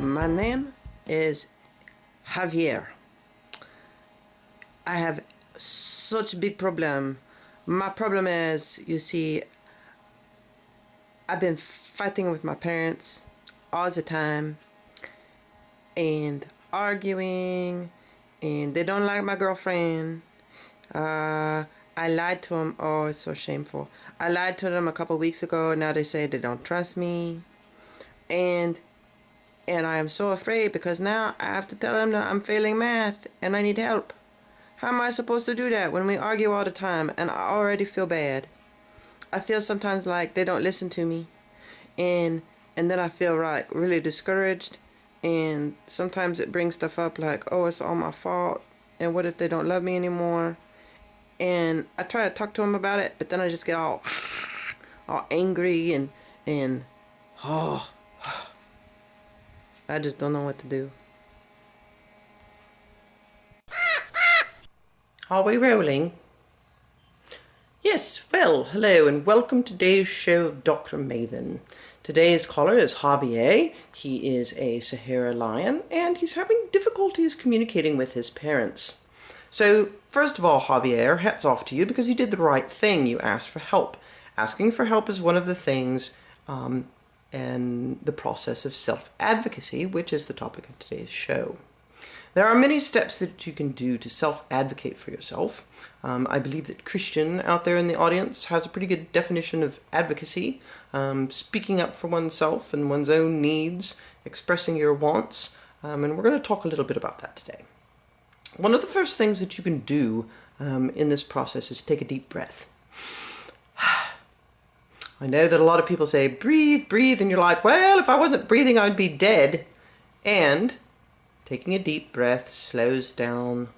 My name is Javier. I have such a big problem. My problem is, you see, I've been fighting with my parents all the time and arguing, and they don't like my girlfriend. I lied to them. Oh, it's so shameful. I lied to them a couple weeks ago. Now they say they don't trust me. And I am so afraid because now I have to tell them that I'm failing math and I need help. How am I supposed to do that when we argue all the time and I already feel bad? I feel sometimes like they don't listen to me, and then I feel like really discouraged, and sometimes it brings stuff up like, oh, it's all my fault, and what if they don't love me anymore? And I try to talk to them about it, but then I just get all angry and oh, I just don't know what to do. Are we rolling? Yes, well, hello and welcome to today's show of Dr. Maven. Today's caller is Javier. He is a Sahara lion and he's having difficulties communicating with his parents. So, first of all, Javier, hats off to you because you did the right thing. You asked for help. Asking for help is one of the things in the process of self-advocacy, which is the topic of today's show. There are many steps that you can do to self-advocate for yourself. I believe that Christian out there in the audience has a pretty good definition of advocacy, speaking up for oneself and one's own needs, expressing your wants, and we're going to talk a little bit about that today. One of the first things that you can do in this process is take a deep breath. I know that a lot of people say, breathe, breathe, and you're like, well, if I wasn't breathing, I'd be dead. And taking a deep breath slows down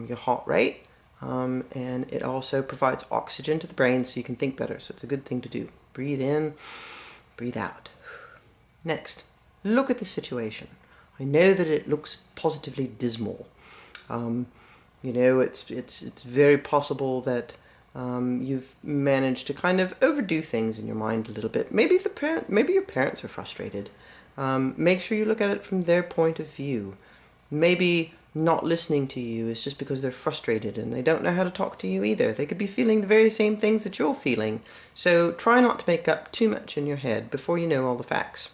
your heart rate, and it also provides oxygen to the brain so you can think better. So it's a good thing to do. Breathe in, breathe out. Next, look at the situation. I know that it looks positively dismal. You know, it's very possible that you've managed to kind of overdo things in your mind a little bit. Maybe your parents are frustrated. Make sure you look at it from their point of view. Maybe not listening to you is just because they're frustrated and they don't know how to talk to you either. They could be feeling the very same things that you're feeling. So try not to make up too much in your head before you know all the facts.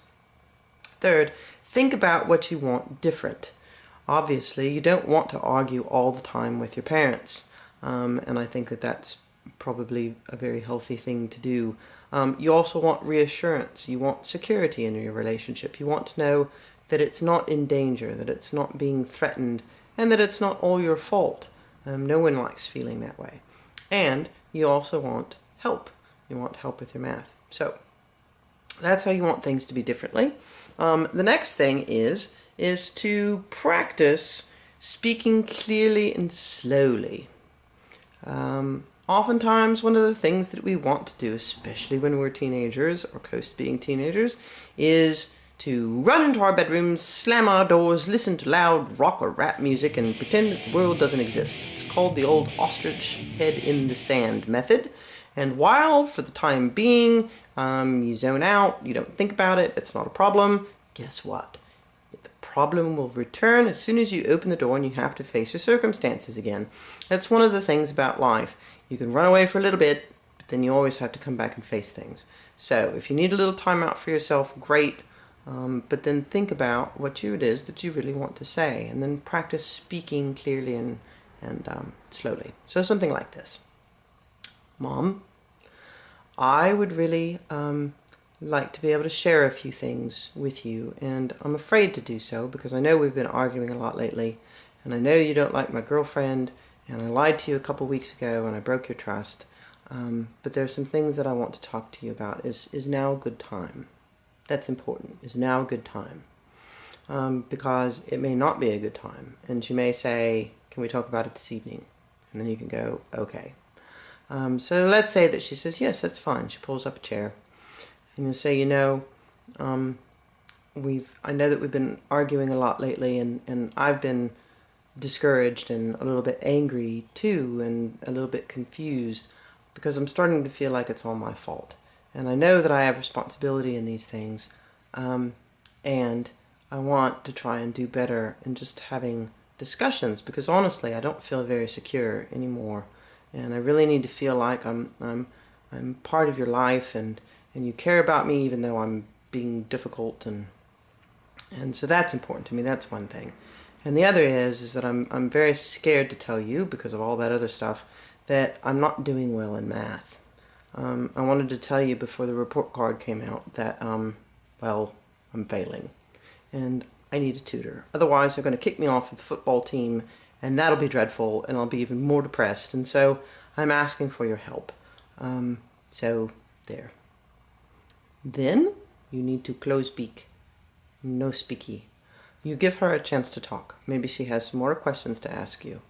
Third, think about what you want different. Obviously, you don't want to argue all the time with your parents. And I think that that's probably a very healthy thing to do. You also want reassurance. You want security in your relationship. You want to know that it's not in danger, that it's not being threatened, and that it's not all your fault. No one likes feeling that way. And you also want help. You want help with your math. So that's how you want things to be differently. The next thing is to practice speaking clearly and slowly. Oftentimes, one of the things that we want to do, especially when we're teenagers or close to being teenagers, is to run into our bedrooms, slam our doors, listen to loud rock or rap music, and pretend that the world doesn't exist. It's called the old ostrich head in the sand method. And while, for the time being, you zone out, you don't think about it, it's not a problem, guess what? The problem will return as soon as you open the door and you have to face your circumstances again. That's one of the things about life. You can run away for a little bit, but then you always have to come back and face things. So if you need a little time out for yourself, great. But then think about what it is that you really want to say, and then practice speaking clearly and slowly. So something like this. Mom, I would really like to be able to share a few things with you, and I'm afraid to do so because I know we've been arguing a lot lately, and I know you don't like my girlfriend, and I lied to you a couple weeks ago and I broke your trust. But there are some things that I want to talk to you about. Is now a good time? That's important. Is now a good time? Because it may not be a good time. And she may say, can we talk about it this evening? And then you can go, okay. So let's say that she says, yes, that's fine. She pulls up a chair. And you say, you know, I know that we've been arguing a lot lately, and I've been discouraged and a little bit angry too, and a little bit confused because I'm starting to feel like it's all my fault. And I know that I have responsibility in these things, and I want to try and do better in just having discussions, because honestly I don't feel very secure anymore, and I really need to feel like I'm part of your life, and you care about me even though I'm being difficult, and so that's important to me. That's one thing. And the other is that I'm very scared to tell you, because of all that other stuff, that I'm not doing well in math. I wanted to tell you before the report card came out that, well, I'm failing. And I need a tutor. Otherwise, they're going to kick me off of the football team, and that'll be dreadful, and I'll be even more depressed. And so I'm asking for your help. So, there. Then, you need to close beak. No speaky. You give her a chance to talk. Maybe she has some more questions to ask you.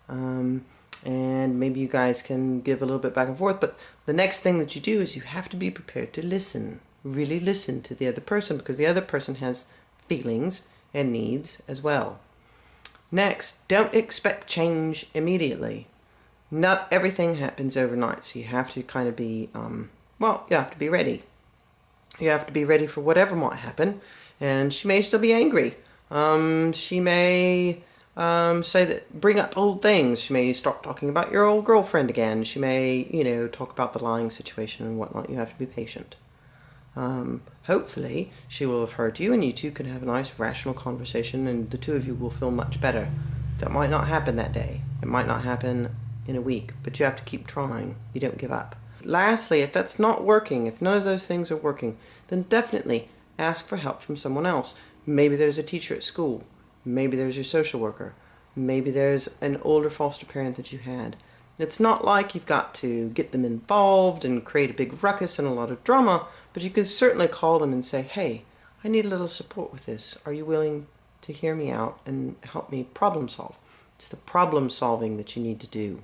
And maybe you guys can give a little bit back and forth. But the next thing that you do is you have to be prepared to listen. Really listen to the other person, because the other person has feelings and needs as well. Next, don't expect change immediately. Not everything happens overnight, so you have to kind of be, well, you have to be ready. You have to be ready for whatever might happen, and she may still be angry. She may say that, bring up old things. She may start talking about your old girlfriend again. She may, you know, talk about the lying situation and whatnot. You have to be patient. Hopefully she will have heard you, and you two can have a nice rational conversation, and the two of you will feel much better. That might not happen that day. It might not happen in a week, but you have to keep trying. You don't give up. Lastly, if that's not working, if none of those things are working, then definitely ask for help from someone else. Maybe there's a teacher at school. Maybe there's your social worker. Maybe there's an older foster parent that you had. It's not like you've got to get them involved and create a big ruckus and a lot of drama, but you can certainly call them and say, hey, I need a little support with this. Are you willing to hear me out and help me problem solve? It's the problem solving that you need to do.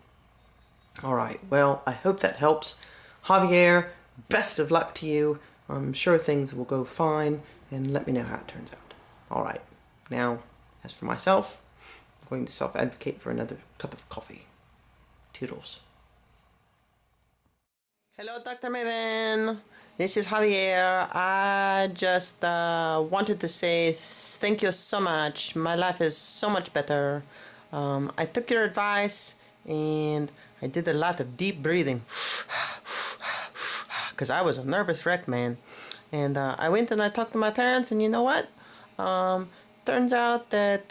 All right, well, I hope that helps. Javier, best of luck to you. I'm sure things will go fine, and let me know how it turns out. All right, now, as for myself, I'm going to self-advocate for another cup of coffee. Toodles. Hello, Dr. Maven. This is Javier. I just wanted to say thank you so much. My life is so much better. I took your advice, and I did a lot of deep breathing. Because I was a nervous wreck, man. And I went and I talked to my parents, and you know what? Turns out that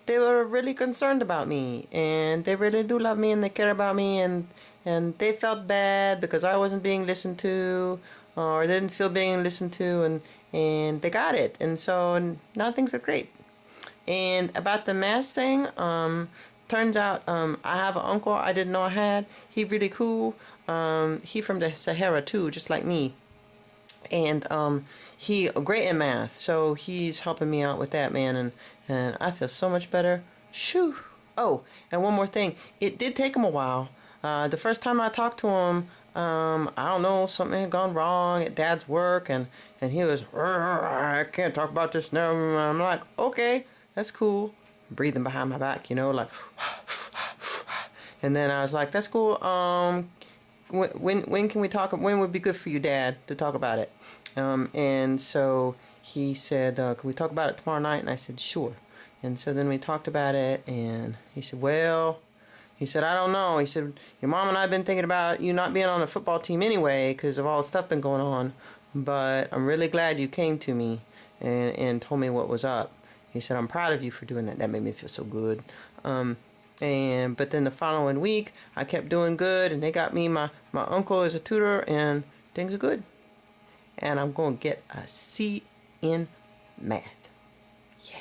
they were really concerned about me, and they really do love me, and they care about me, and they felt bad because I wasn't being listened to, or didn't feel being listened to, and they got it, and so now things are great. And about the mask thing, turns out I have an uncle I didn't know I had. He really cool. He from the Sahara too, just like me. And he great in math, so he's helping me out with that, man, and I feel so much better. Shoo! Oh, and one more thing. It did take him a while. The first time I talked to him, I don't know, something had gone wrong at Dad's work, and he was, I can't talk about this now. I'm like, okay, that's cool. Breathing behind my back, you know, like, and then I was like, that's cool. When can we talk? When would be good for you, Dad, to talk about it? And so he said, can we talk about it tomorrow night? And I said, sure. And so then we talked about it, and he said, well, he said, I don't know. He said, your mom and I have been thinking about you not being on the football team anyway because of all the stuff been going on. But I'm really glad you came to me and told me what was up. He said, I'm proud of you for doing that. That made me feel so good. But then the following week, I kept doing good, and they got me my uncle as a tutor, and things are good. And I'm going to get a C in math. Yeah.